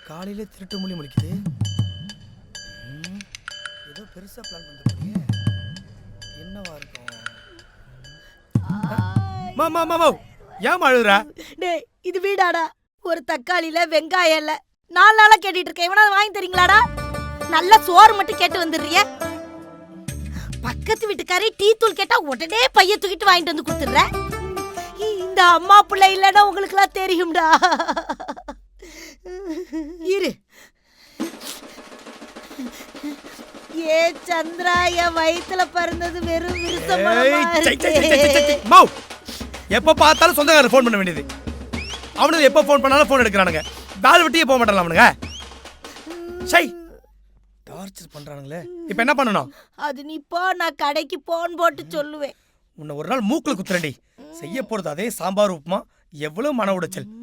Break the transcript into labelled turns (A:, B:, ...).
A: காலையில திருட்டு மொழி முழிக்குது. ஏதோ பெருசா பிளான் பண்ணிருக்கீங்க. என்னவா இருக்கும்? மாமா மாமா ஏன் அழுகுறா?
B: டேய் இது வீடாடா. ஒரு தக்காளியில வெங்காயம் இல்ல. 4 நாளா கேட்டிட்டு இருக்கேன். இவனா வாங்கி தரீங்களாடா? நல்ல சோறு மட்டும் கேட்டு வந்துடுறிய. பக்கத்து வீட்டுக்காரி டீ தூள் கேட்டா உடனே பைய தூக்கிட்டு வாங்கிட்டு வந்து கொடுத்துடுற. இந்த அம்மா பிள்ளை இல்லைன்னா உங்களுக்கு எல்லாம் தெரியும்டா. இரு. ஏ சந்திரா, என் வயித்துல பறந்தது வெறும் விருசம்.
A: எப்ப பார்த்தாலும் சொந்தக்காரர் போன் பண்ண வேண்டியது. அவனுக்கு எப்ப போன் பண்ணாலும் போன் எடுக்கிறானுங்க. வேலை விட்டியே போக மாட்டான் அவனுங்க. சை டார்ச்சர் பண்றானுங்களே. இப்போ என்ன பண்ணணும்?
B: அது நீ போ, நான் கடைக்கு போன் போட்டு சொல்லுவேன்.
A: உன்னை ஒரு நாள் மூக்குல குத்துறேன்டி. செய்ய போறது அதே சாம்பார் உப்புமா. எவ்வளவு மன உடைச்சல்.